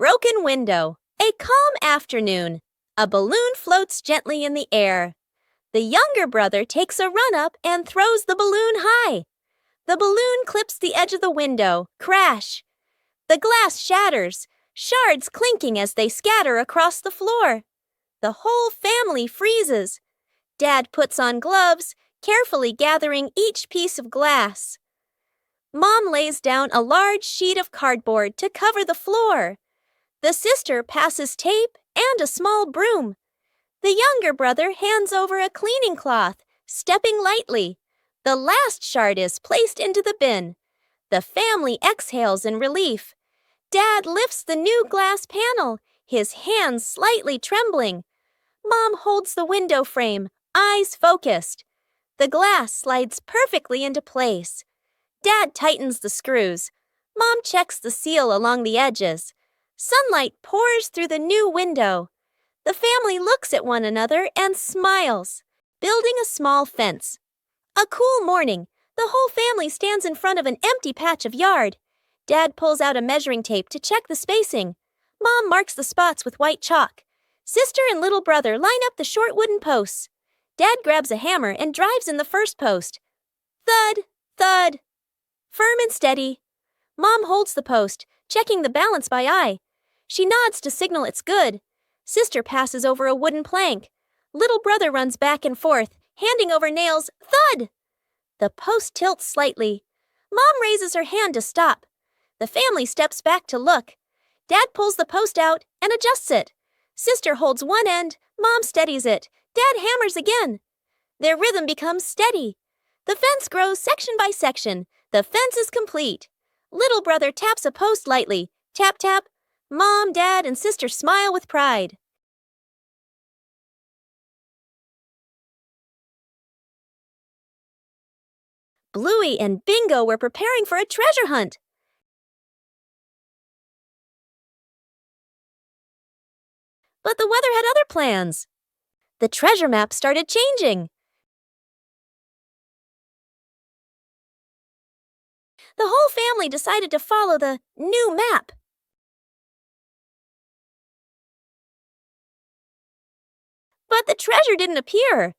broken window. A calm afternoon. A balloon floats gently in the air. The younger brother takes a run up and throws the balloon high. The balloon clips the edge of the window. Crash! The glass shatters, shards clinking as they scatter across the floor. The whole family freezes. Dad puts on gloves, carefully gathering each piece of glass. Mom lays down a large sheet of cardboard to cover the floor. The sister passes tape and a small broom. The younger brother hands over a cleaning cloth, stepping lightly. The last shard is placed into the bin. The family exhales in relief. Dad lifts the new glass panel, his hands slightly trembling. Mom holds the window frame, eyes focused. The glass slides perfectly into place. Dad tightens the screws. Mom checks the seal along the edges. Sunlight pours through the new window. The family looks at one another and smiles, building a small fence. A cool morning, the whole family stands in front of an empty patch of yard. Dad pulls out a measuring tape to check the spacing. Mom marks the spots with white chalk. Sister and little brother line up the short wooden posts. Dad grabs a hammer and drives in the first post. Thud, thud. Firm and steady. Mom holds the post, checking the balance by eye. She nods to signal it's good. Sister passes over a wooden plank. Little brother runs back and forth, handing over nails. Thud! The post tilts slightly. Mom raises her hand to stop. The family steps back to look. Dad pulls the post out and adjusts it. Sister holds one end. Mom steadies it. Dad hammers again. Their rhythm becomes steady. The fence grows section by section. The fence is complete. Little brother taps a post lightly. Tap, tap. Mom, Dad, and Sister smile with pride. Bluey and Bingo were preparing for a treasure hunt. But the weather had other plans. The treasure map started changing. The whole family decided to follow the new map. But the treasure didn't appear.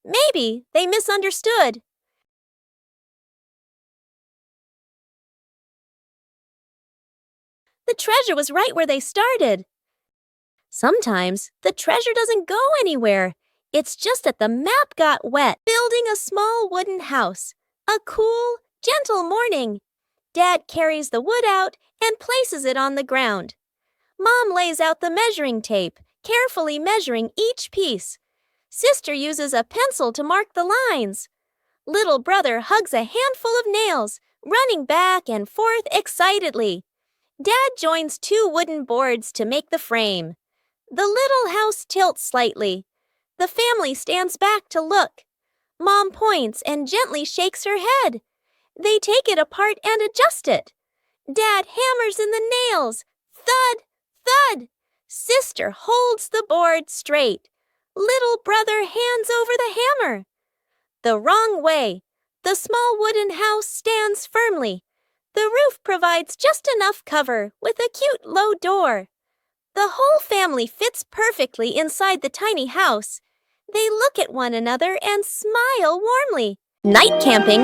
Maybe they misunderstood. The treasure was right where they started. Sometimes the treasure doesn't go anywhere. It's just that the map got wet. Building a small wooden house. A cool, gentle morning. Dad carries the wood out and places it on the ground. Mom lays out the measuring tape, carefully measuring each piece. Sister uses a pencil to mark the lines. Little brother hugs a handful of nails, running back and forth excitedly. Dad joins two wooden boards to make the frame. The little house tilts slightly. The family stands back to look. Mom points and gently shakes her head. They take it apart and adjust it. Dad hammers in the nails. Thud, thud. Sister holds the board straight. Little brother hands over the hammer. The wrong way. The small wooden house stands firmly. The roof provides just enough cover with a cute low door. The whole family fits perfectly inside the tiny house. They look at one another and smile warmly. Night camping.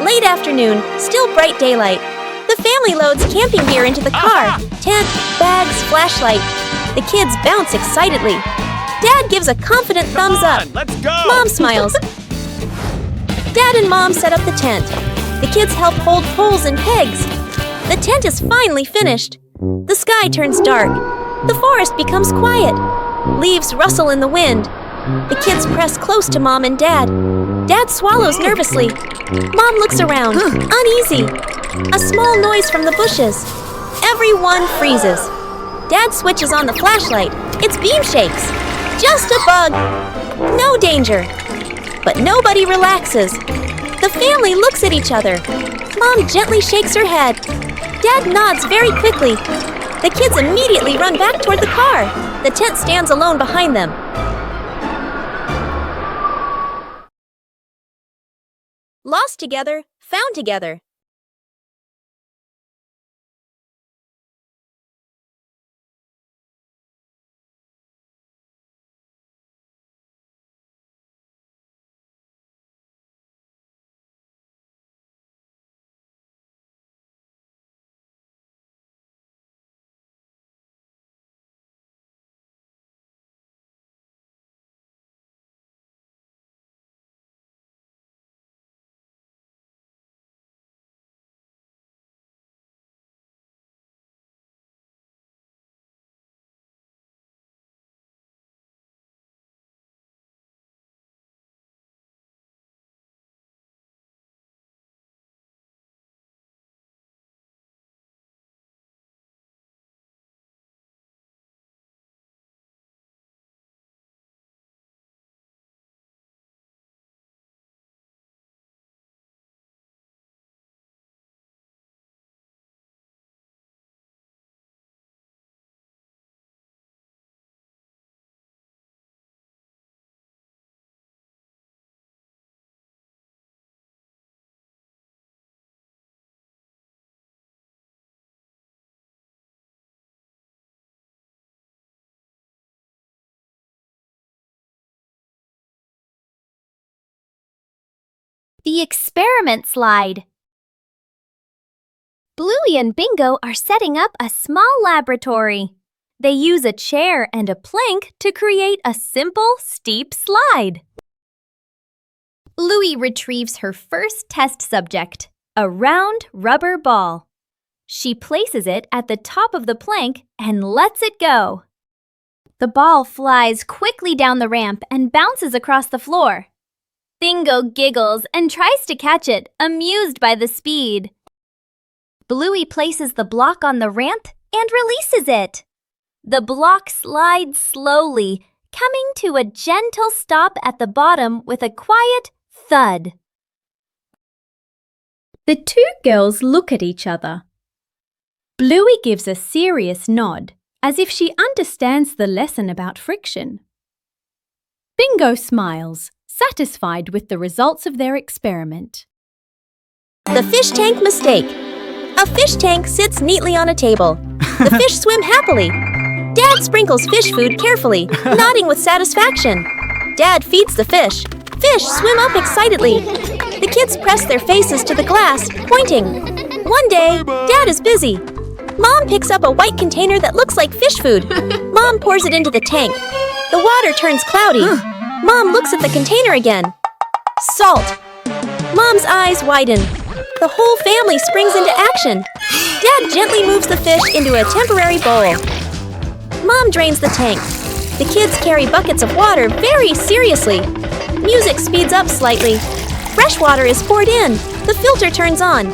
Late afternoon, still bright daylight. The family loads camping gear into the car. Tent, bags, flashlight. The kids bounce excitedly. Dad gives a confident thumbs up. Let's go! Mom smiles. Dad and Mom set up the tent. The kids help hold poles and pegs. The tent is finally finished. The sky turns dark. The forest becomes quiet. Leaves rustle in the wind. The kids press close to Mom and Dad. Dad swallows nervously. Mom looks around, uneasy. A small noise from the bushes. Everyone freezes. Dad switches on the flashlight. Its beam shakes. Just a bug. No danger. But nobody relaxes. The family looks at each other. Mom gently shakes her head. Dad nods very quickly. The kids immediately run back toward the car. The tent stands alone behind them. Lost together, found together. The experiment slide. Bluey and Bingo are setting up a small laboratory. They use a chair and a plank to create a simple, steep slide. Bluey retrieves her first test subject, a round rubber ball. She places it at the top of the plank and lets it go. The ball flies quickly down the ramp and bounces across the floor. Bingo giggles and tries to catch it, amused by the speed. Bluey places the block on the ramp and releases it. The block slides slowly, coming to a gentle stop at the bottom with a quiet thud. The two girls look at each other. Bluey gives a serious nod, as if she understands the lesson about friction. Bingo smiles, satisfied with the results of their experiment. The fish tank mistake. A fish tank sits neatly on a table. The fish swim happily. Dad sprinkles fish food carefully, nodding with satisfaction. Dad feeds the fish. Fish swim up excitedly. The kids press their faces to the glass, pointing. One day, Dad is busy. Mom picks up a white container that looks like fish food. Mom pours it into the tank. The water turns cloudy. Mom looks at the container again. Salt. Mom's eyes widen. The whole family springs into action. Dad gently moves the fish into a temporary bowl. Mom drains the tank. The kids carry buckets of water very seriously. Music speeds up slightly. Fresh water is poured in. The filter turns on.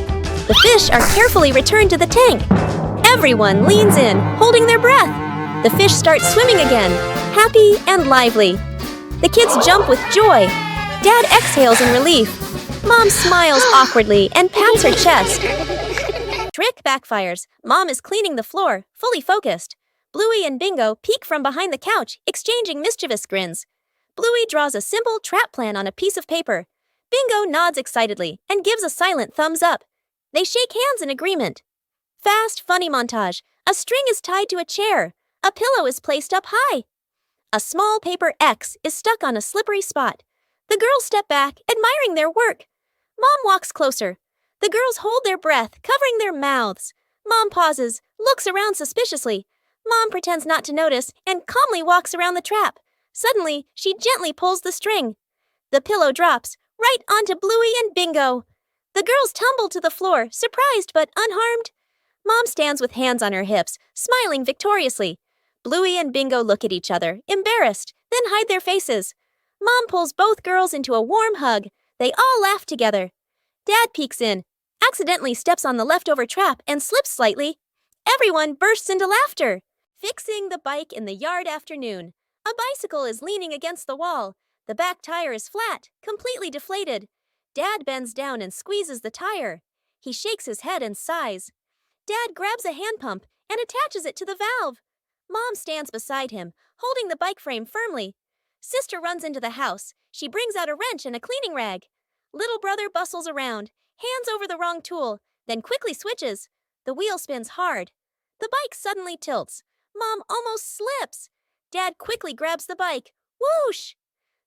The fish are carefully returned to the tank. Everyone leans in, holding their breath. The fish starts swimming again, happy and lively. The kids jump with joy. Dad exhales in relief. Mom smiles awkwardly and pats her chest. Trick backfires. Mom is cleaning the floor, fully focused. Bluey and Bingo peek from behind the couch, exchanging mischievous grins. Bluey draws a simple trap plan on a piece of paper. Bingo nods excitedly and gives a silent thumbs up. They shake hands in agreement. Fast, funny montage. A string is tied to a chair. A pillow is placed up high. A small paper X is stuck on a slippery spot. The girls step back, admiring their work. Mom walks closer. The girls hold their breath, covering their mouths. Mom pauses, looks around suspiciously. Mom pretends not to notice and calmly walks around the trap. Suddenly, she gently pulls the string. The pillow drops, right onto Bluey and Bingo. The girls tumble to the floor, surprised but unharmed. Mom stands with hands on her hips, smiling victoriously. Bluey and Bingo look at each other, embarrassed, then hide their faces. Mom pulls both girls into a warm hug. They all laugh together. Dad peeks in, accidentally steps on the leftover trap and slips slightly. Everyone bursts into laughter. Fixing the bike in the yard afternoon. A bicycle is leaning against the wall. The back tire is flat, completely deflated. Dad bends down and squeezes the tire. He shakes his head and sighs. Dad grabs a hand pump and attaches it to the valve. Mom stands beside him, holding the bike frame firmly. Sister runs into the house. She brings out a wrench and a cleaning rag. Little brother bustles around, hands over the wrong tool, then quickly switches. The wheel spins hard. The bike suddenly tilts. Mom almost slips. Dad quickly grabs the bike. Whoosh!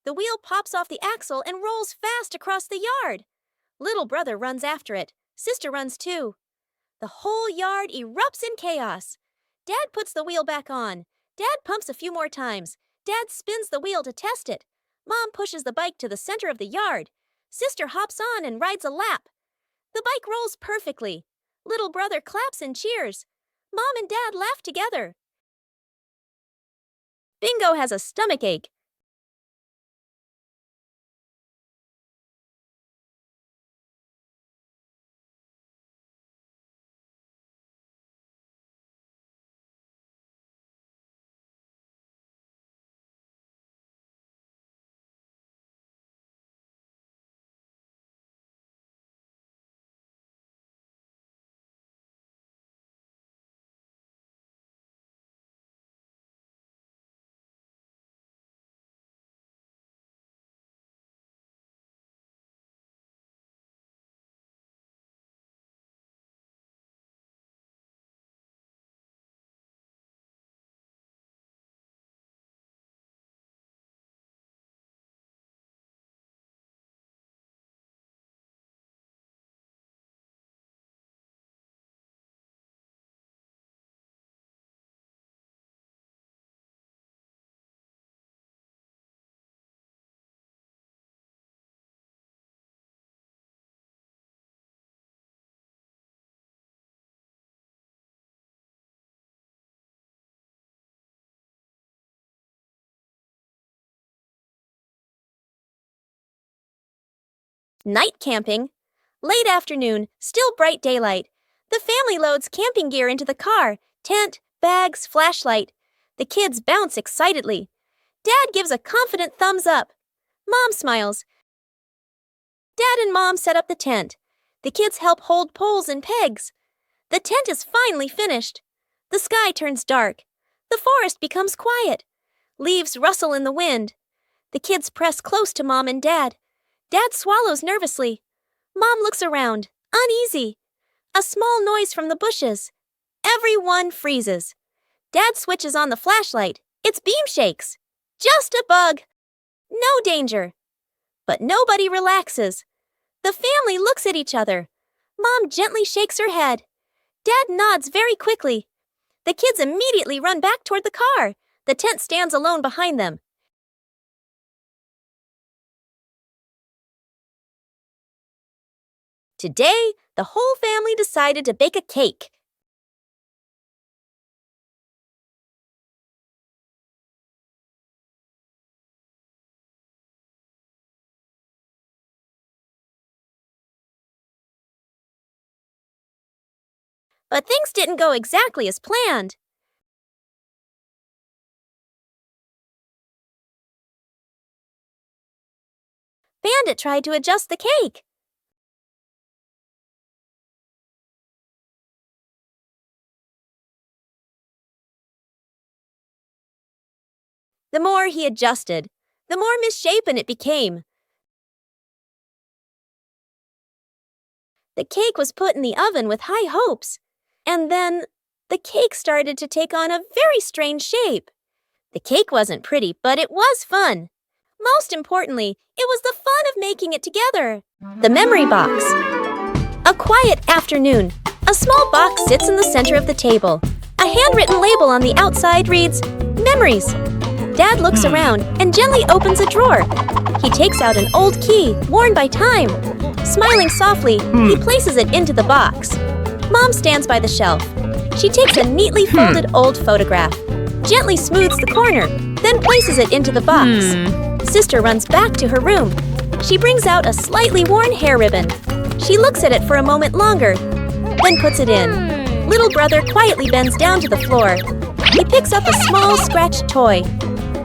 The wheel pops off the axle and rolls fast across the yard. Little brother runs after it. Sister runs too. The whole yard erupts in chaos. Dad puts the wheel back on. Dad pumps a few more times. Dad spins the wheel to test it. Mom pushes the bike to the center of the yard. Sister hops on and rides a lap. The bike rolls perfectly. Little brother claps and cheers. Mom and Dad laugh together. Bingo has a stomachache. Night camping. Late afternoon, still bright daylight. The family loads camping gear into the car. Tent, bags, flashlight. The kids bounce excitedly. Dad gives a confident thumbs up. Mom smiles. Dad and Mom set up the tent. The kids help hold poles and pegs. The tent is finally finished. The sky turns dark. The forest becomes quiet. Leaves rustle in the wind. The kids press close to Mom and Dad. Dad swallows nervously. Mom looks around, uneasy. A small noise from the bushes. Everyone freezes. Dad switches on the flashlight. Its beam shakes. Just a bug. No danger. But nobody relaxes. The family looks at each other. Mom gently shakes her head. Dad nods very quickly. The kids immediately run back toward the car. The tent stands alone behind them. Today, the whole family decided to bake a cake. But things didn't go exactly as planned. Bandit tried to adjust the cake. The more he adjusted, the more misshapen it became. The cake was put in the oven with high hopes, and then the cake started to take on a very strange shape. The cake wasn't pretty, but it was fun. Most importantly, it was the fun of making it together. The memory box. A quiet afternoon. A small box sits in the center of the table. A handwritten label on the outside reads, "Memories." Dad looks around and gently opens a drawer. He takes out an old key, worn by time. Smiling softly, he places it into the box. Mom stands by the shelf. She takes a neatly folded old photograph, gently smooths the corner, then places it into the box. Sister runs back to her room. She brings out a slightly worn hair ribbon. She looks at it for a moment longer, then puts it in. Little brother quietly bends down to the floor. He picks up a small scratched toy,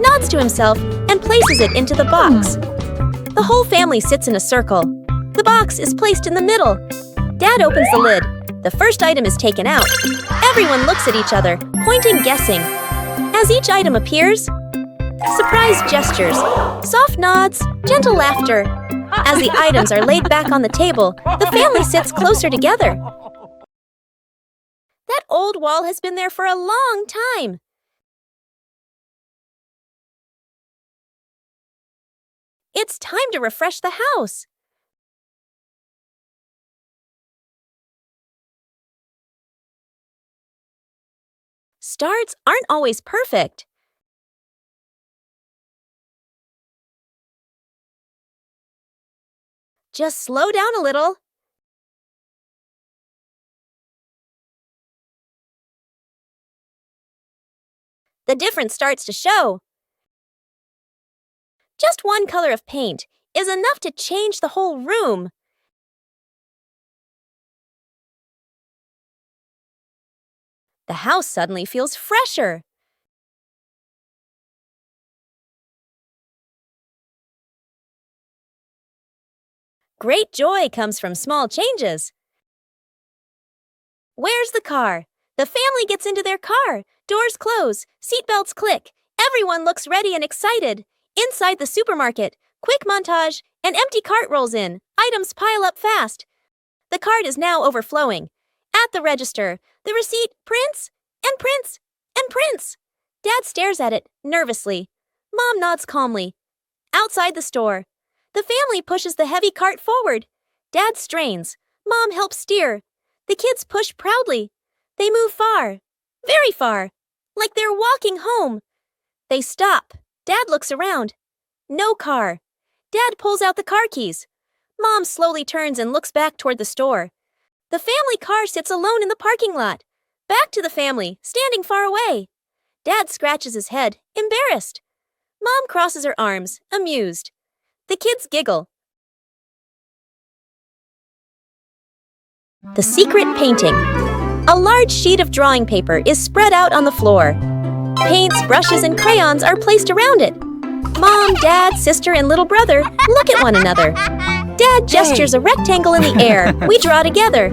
nods to himself, and places it into the box. The whole family sits in a circle. The box is placed in the middle. Dad opens the lid. The first item is taken out. Everyone looks at each other, pointing, guessing. As each item appears, Surprise gestures, soft nods, gentle laughter. As the items are laid back on the table, the family sits closer together. That old wall has been there for a long time. It's time to refresh the house. Starts aren't always perfect. Just slow down a little. The difference starts to show. Just one color of paint is enough to change the whole room. The house suddenly feels fresher. Great joy comes from small changes. Where's the car? The family gets into their car. Doors close. Seatbelts click. Everyone looks ready and excited. Inside the supermarket, quick montage, an empty cart rolls in. Items pile up fast. The cart is now overflowing. At the register, the receipt prints and prints and prints. Dad stares at it nervously. Mom nods calmly. Outside the store, the family pushes the heavy cart forward. Dad strains. Mom helps steer. The kids push proudly. They move far, very far, like they're walking home. They stop. Dad looks around. No car. Dad pulls out the car keys. Mom slowly turns and looks back toward the store. The family car sits alone in the parking lot. Back to the family, standing far away. Dad scratches his head, embarrassed. Mom crosses her arms, amused. The kids giggle. The secret painting. A large sheet of drawing paper is spread out on the floor. Paints, brushes, and crayons are placed around it. Mom, Dad, sister, and little brother look at one another. Dad gestures a rectangle in the air. We draw together.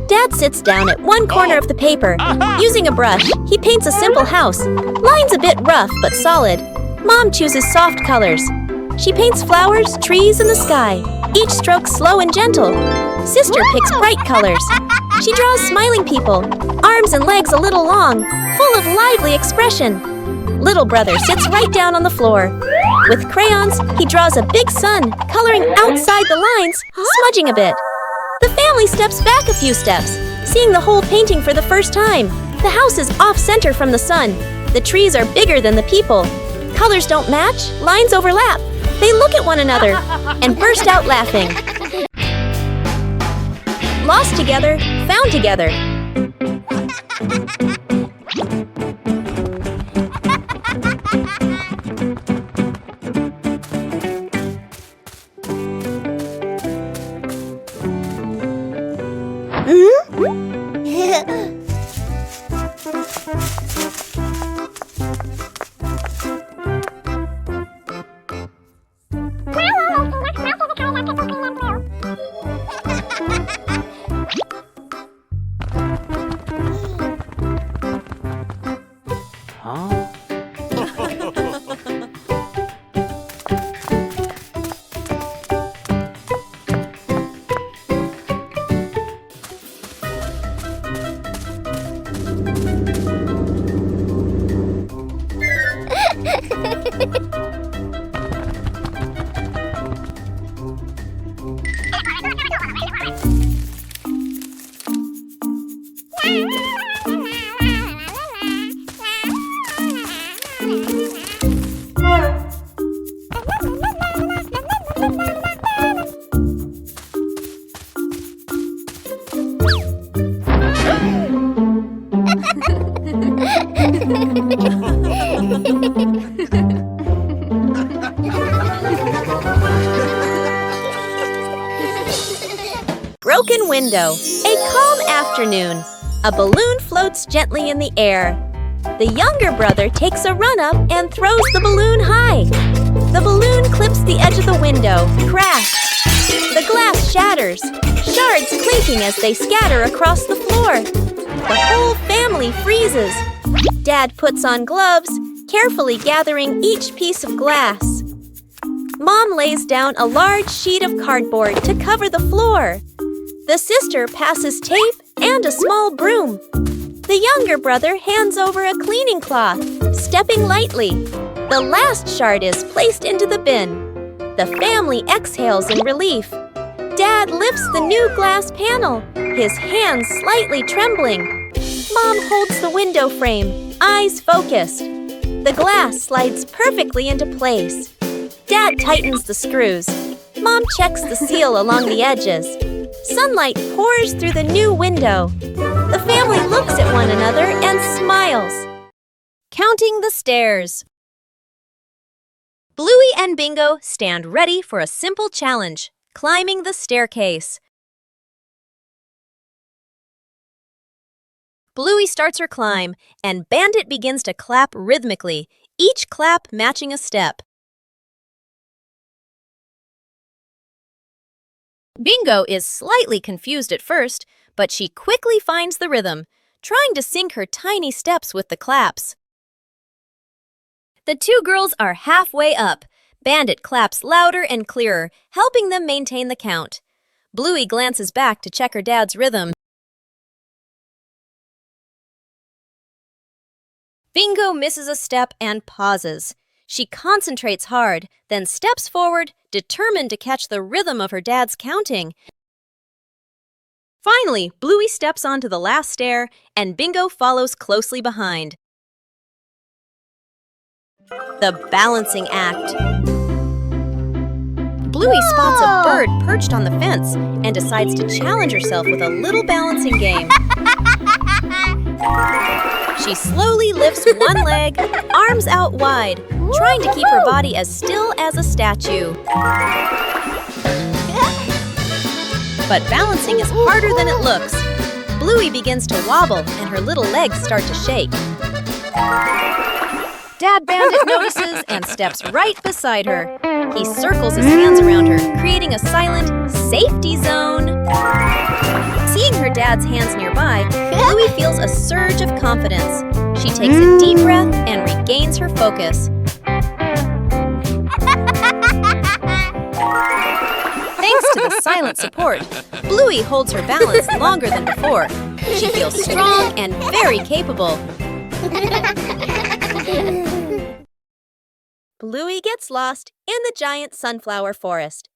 Dad sits down at one corner of the paper. Using a brush, he paints a simple house. Lines a bit rough but solid. Mom chooses soft colors. She paints flowers, trees, and the sky. Each stroke slow and gentle. Sister picks bright colors. She draws smiling people, arms and legs a little long, full of lively expression. Little brother sits right down on the floor. With crayons, he draws a big sun, coloring outside the lines, smudging a bit. The family steps back a few steps, seeing the whole painting for the first time. The house is off-center from the sun. The trees are bigger than the people. Colors don't match, lines overlap. They look at one another and burst out laughing. Lost together, found together. Broken window. A calm afternoon. A balloon floats gently in the air. The younger brother takes a run-up and throws the balloon high. The balloon clips the edge of the window. Crash! The glass shatters, shards clinking as they scatter across the floor. The whole family freezes. Dad puts on gloves. carefully gathering each piece of glass. Mom lays down a large sheet of cardboard to cover the floor. The sister passes tape and a small broom. The younger brother hands over a cleaning cloth, stepping lightly. The last shard is placed into the bin. The family exhales in relief. Dad lifts the new glass panel, his hands slightly trembling. Mom holds the window frame, eyes focused. The glass slides perfectly into place. Dad tightens the screws. Mom checks the seal along the edges. Sunlight pours through the new window. The family looks at one another and smiles. Counting the stairs. Bluey and Bingo stand ready for a simple challenge, climbing the staircase. Bluey starts her climb, and Bandit begins to clap rhythmically, each clap matching a step. Bingo is slightly confused at first, but she quickly finds the rhythm, trying to sync her tiny steps with the claps. The two girls are halfway up. Bandit claps louder and clearer, helping them maintain the count. Bluey glances back to check her dad's rhythm. Bingo misses a step and pauses. She concentrates hard, then steps forward, determined to catch the rhythm of her dad's counting. Finally, Bluey steps onto the last stair, and Bingo follows closely behind. The balancing act. Bluey spots a bird perched on the fence and decides to challenge herself with a little balancing game. She slowly lifts one leg, arms out wide, trying to keep her body as still as a statue. But balancing is harder than it looks. Bluey begins to wobble and her little legs start to shake. Dad Bandit notices and steps right beside her. He circles his hands around her, creating a silent safety zone. Seeing her dad's hands nearby, Bluey feels a surge of confidence. She takes a deep breath and regains her focus. Thanks to the silent support, Bluey holds her balance longer than before. She feels strong and very capable. Bluey gets lost in the giant sunflower forest.